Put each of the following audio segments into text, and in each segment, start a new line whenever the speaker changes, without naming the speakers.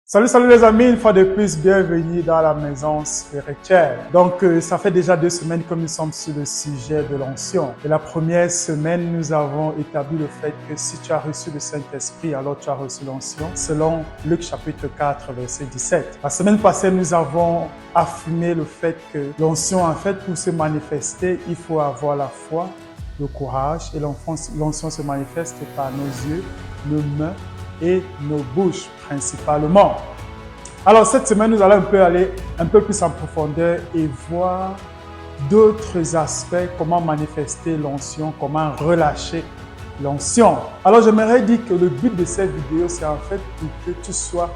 Salut les amis, une fois de plus, bienvenue dans la maison spirituelle. Donc, ça fait déjà 2 semaines que nous sommes sur le sujet de l'onction. Et la première semaine, nous avons établi le fait que si tu as reçu le Saint-Esprit, alors tu as reçu l'onction, selon Luc chapitre 4, verset 17. La semaine passée, nous avons affirmé le fait que l'onction, en fait, pour se manifester, il faut avoir la foi, le courage, et l'onction se manifeste par nos yeux, nos mains, et nos bouches principalement. Alors cette semaine, nous allons aller un peu plus en profondeur et voir d'autres aspects, comment manifester l'onction, comment relâcher l'onction. Alors j'aimerais dire que le but de cette vidéo, c'est en fait pour que tu sois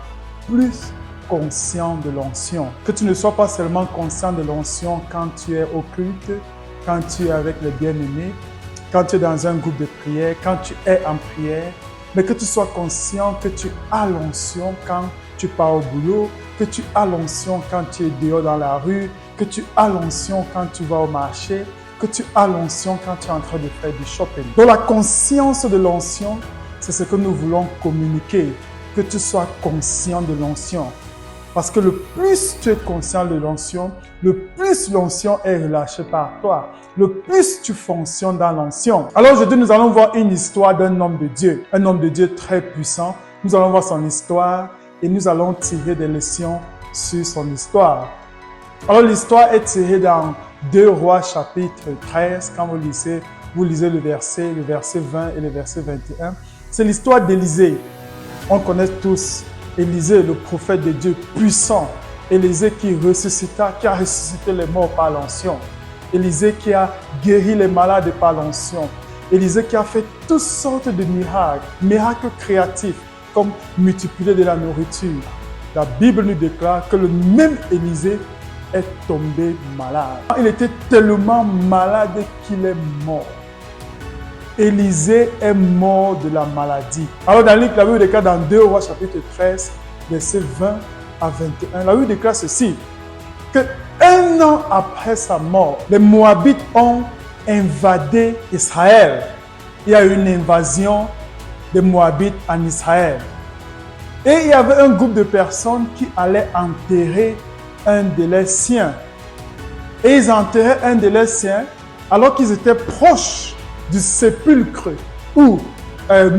plus conscient de l'onction. Que tu ne sois pas seulement conscient de l'onction quand tu es au culte, quand tu es avec les bien-aimés, quand tu es dans un groupe de prière, quand tu es en prière, mais que tu sois conscient que tu as l'onction quand tu pars au boulot, que tu as l'onction quand tu es dehors dans la rue, que tu as l'onction quand tu vas au marché, que tu as l'onction quand tu es en train de faire du shopping. Donc la conscience de l'onction, c'est ce que nous voulons communiquer, que tu sois conscient de l'onction. Parce que le plus tu es conscient de l'onction, le plus l'onction est relâchée par toi. Le plus tu fonctionnes dans l'onction. Alors aujourd'hui, nous allons voir une histoire d'un homme de Dieu. Un homme de Dieu très puissant. Nous allons voir son histoire et nous allons tirer des leçons sur son histoire. Alors l'histoire est tirée dans 2 Rois chapitre 13. Quand vous lisez le verset 20 et le verset 21. C'est l'histoire d'Élisée. On connaît tous Élisée, le prophète de Dieu puissant. Élisée qui a ressuscité les morts par l'onction. Élisée qui a guéri les malades par l'onction. Élisée qui a fait toutes sortes de miracles créatifs, comme multiplier de la nourriture. La Bible nous déclare que le même Élisée est tombé malade. Il était tellement malade qu'il est mort. Élisée est mort de la maladie. Alors dans la Bible déclare dans 2 Rois chapitre 13, verset 20 à 21, la Bible déclare ceci, que 1 an après sa mort, les Moabites ont invadé Israël. Il y a eu une invasion des Moabites en Israël. Et il y avait un groupe de personnes qui allaient enterrer un de leurs siens. Et ils enterraient un de leurs siens alors qu'ils étaient proches du sépulcre où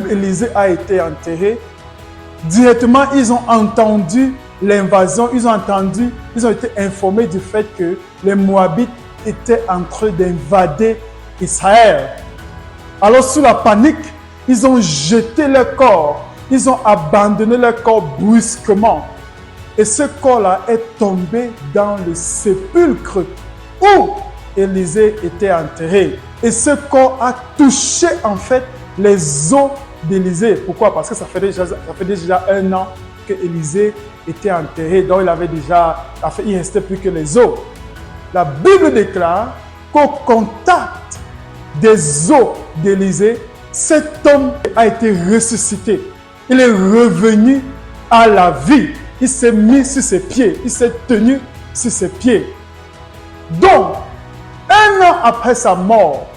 Élisée a été enterré. Directement, ils ont entendu l'invasion, ils ont été informés du fait que les Moabites étaient en train d'invader Israël. Alors, sous la panique, ils ont jeté leur corps, ils ont abandonné leur corps brusquement. Et ce corps-là est tombé dans le sépulcre où Élisée était enterré. Et ce corps a touché en fait les os d'Élisée. Pourquoi? Parce que ça fait déjà 1 an que Élisée était enterré. Donc il ne restait plus que les os. La Bible déclare qu'au contact des os d'Élisée, cet homme a été ressuscité. Il est revenu à la vie. Il s'est mis sur ses pieds. Il s'est tenu sur ses pieds. Donc, 1 an après sa mort,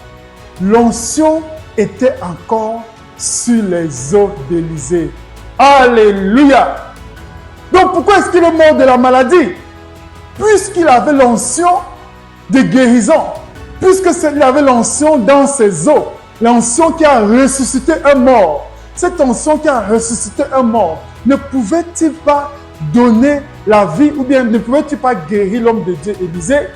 l'onction était encore sur les os d'Élisée. Alléluia! Donc pourquoi est-ce qu'il est mort de la maladie? Puisqu'il avait l'onction de guérison, puisqu'il avait l'onction dans ses os, l'onction qui a ressuscité un mort. Cette onction qui a ressuscité un mort, ne pouvait-il pas donner la vie ou bien ne pouvait-il pas guérir l'homme de Dieu Élisée?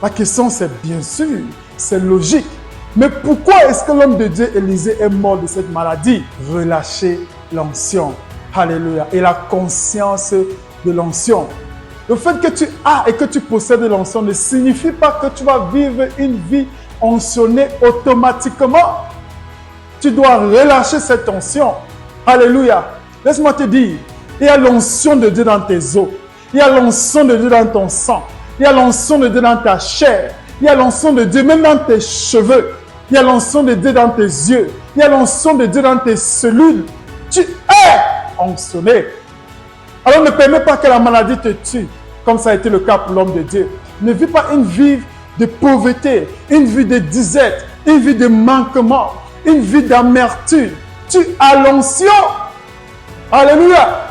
La question c'est bien sûr, c'est logique. Mais pourquoi est-ce que l'homme de Dieu Élisée est mort de cette maladie? Relâcher l'onction. Alléluia. Et la conscience de l'onction. Le fait que tu as et que tu possèdes l'onction ne signifie pas que tu vas vivre une vie onctionnée automatiquement. Tu dois relâcher cette onction. Alléluia. Laisse-moi te dire, il y a l'onction de Dieu dans tes os. Il y a l'onction de Dieu dans ton sang. Il y a l'onction de Dieu dans ta chair. Il y a l'onction de Dieu même dans tes cheveux. Il y a l'onction de Dieu dans tes yeux. Il y a l'onction de Dieu dans tes cellules. Tu es onction. Alors ne permets pas que la maladie te tue, comme ça a été le cas pour l'homme de Dieu. Ne vis pas une vie de pauvreté, une vie de disette, une vie de manquement, une vie d'amertume. Tu as l'onction. Alléluia.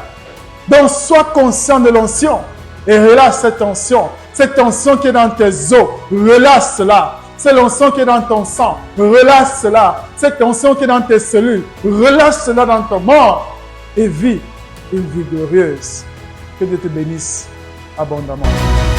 Donc, sois conscient de l'onction et relâche cette tension. Cette tension qui est dans tes os, relâche cela. C'est l'onction qui est dans ton sang, relâche cela. Cette tension qui est dans tes cellules, relâche cela dans ton mort et vis une vie glorieuse. Que Dieu te bénisse abondamment.